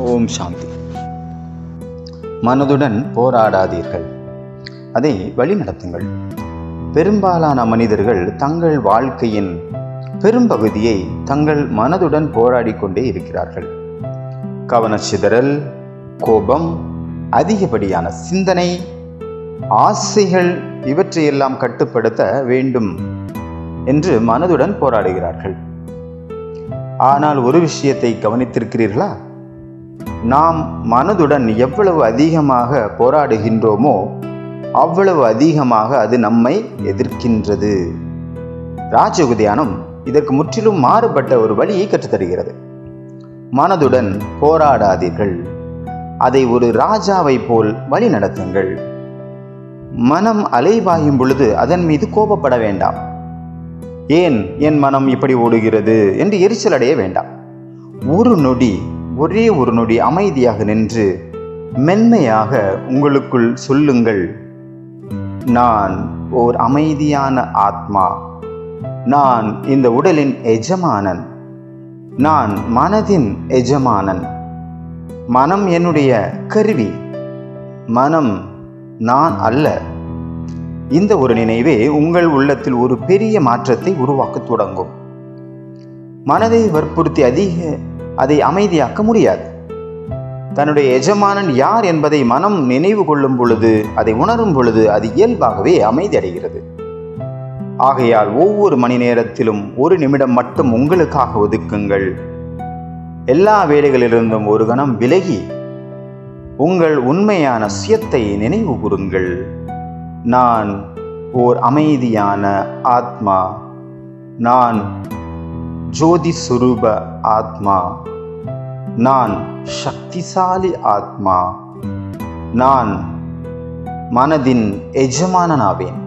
ஓம் சாந்தி. மனதுடன் போராடாதீர்கள், அதை வழிநடத்துங்கள். பெரும்பாலான மனிதர்கள் தங்கள் வாழ்க்கையின் பெரும்பகுதியை தங்கள் மனதுடன் போராடி கொண்டே இருக்கிறார்கள். கவனச்சிதறல், கோபம், அதிகப்படியான சிந்தனை, ஆசைகள் இவற்றையெல்லாம் கட்டுப்படுத்த வேண்டும் என்று மனதுடன் போராடுகிறார்கள். ஆனால் ஒரு விஷயத்தை கவனித்திருக்கிறீர்களா? நாம் மனதுடன் எவ்வளவு அதிகமாக போராடுகின்றோமோ அவ்வளவு அதிகமாக அது நம்மை எதிர்க்கின்றது. ராஜயோக தியானம் இதற்கு முற்றிலும் மாறுபட்ட ஒரு வழியை கற்றுத்தருகிறது. மனதுடன் போராடாதீர்கள், அதை ஒரு ராஜாவை போல் வழி நடத்துங்கள். மனம் அலைபாயும் பொழுது அதன் மீது கோபப்பட வேண்டாம். ஏன் என் மனம் இப்படி ஓடுகிறது என்று எரிச்சல் அடைய வேண்டாம். ஒரே ஒரு நொடி அமைதியாக நின்று மென்மையாக உங்களுக்குள் சொல்லுங்கள், நான் ஓர் அமைதியான ஆத்மா, நான் இந்த உடலின் எஜமானன், நான் மனதின் எஜமானன், மனம் என்னுடைய கருவி, மனம் நான் அல்ல. இந்த ஒரு நினைவே உங்கள் உள்ளத்தில் ஒரு பெரிய மாற்றத்தை உருவாக்க தொடங்கும். மனதை வற்புறுத்தி அதை அமைதியாக்க முடியாது. தன்னுடைய எஜமானன் யார் என்பதை மனம் நினைவு கொள்ளும் பொழுது, அதை உணரும் பொழுது அது இயல்பாகவே அமைதி அடைகிறது. ஆகையால் ஒவ்வொரு மணி நேரத்திலும் ஒரு நிமிடம் மட்டும் உங்களுக்காக ஒதுக்குங்கள். எல்லா வேலைகளிலிருந்தும் ஒரு கணம் விலகி உங்கள் உண்மையான சுயத்தை நினைவு கூறுங்கள். நான் ஓர் அமைதியான ஆத்மா, நான் ஜோதி சுரூப ஆத்மா, நான் சக்திசாலி ஆத்மா, நான் மனதின் எஜமானனாவேன்.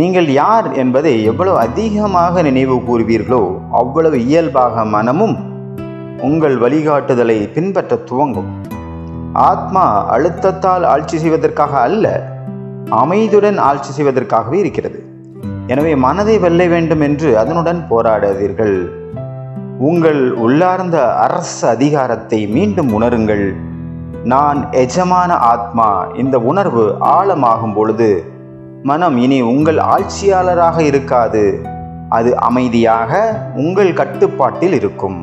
நீங்கள் யார் என்பதை எவ்வளவு அதிகமாக நினைவு கூறுவீர்களோ அவ்வளவு இயல்பாக மனமும் உங்கள் வழிகாட்டுதலை பின்பற்ற துவங்கும். ஆத்மா அழுத்தத்தால் ஆட்சி செய்வதற்காக அல்ல, அமைதியுடன் ஆட்சி செய்வதற்காகவே இருக்கிறது. எனவே மனதை வெல்ல வேண்டும் என்று அதனுடன் போராடாதீர்கள். உங்கள் உள்ளார்ந்த அரச அதிகாரத்தை மீண்டும் உணருங்கள். நான் எஜமான ஆத்மா. இந்த உணர்வு ஆழமாகும் பொழுது மனம் இனி உங்கள் ஆட்சியாளராக இருக்காது. அது அமைதியாக உங்கள் கட்டுப்பாட்டில் இருக்கும்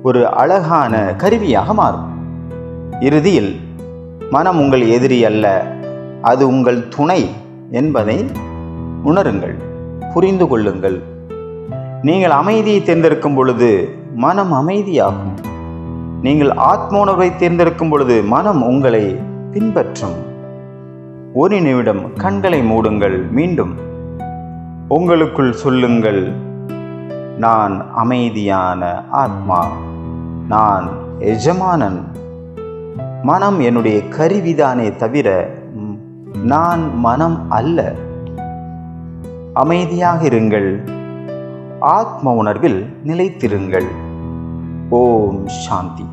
ஒரு அழகான கருவியாக மாறும். இறுதியில் மனம் உங்கள் எதிரி அல்ல, அது உங்கள் துணை என்பதை உணருங்கள், புரிந்து கொள்ளுங்கள். நீங்கள் அமைதியை தேர்ந்தெடுக்கும் பொழுது மனம் அமைதியாகும். நீங்கள் ஆத்ம உணர்வை தேர்ந்தெடுக்கும் பொழுது மனம் உங்களை பின்பற்றும். ஒரு நிமிடம் கண்களை மூடுங்கள். மீண்டும் உங்களுக்குள் சொல்லுங்கள், நான் அமைதியான ஆத்மா, நான் எஜமானன், மனம் என்னுடைய கருவிதானே தவிர நான் மனம் அல்ல. அமைதியாக இருங்கள், ஆத்ம உணர்வில் நிலைத்திருங்கள். ஓம் சாந்தி.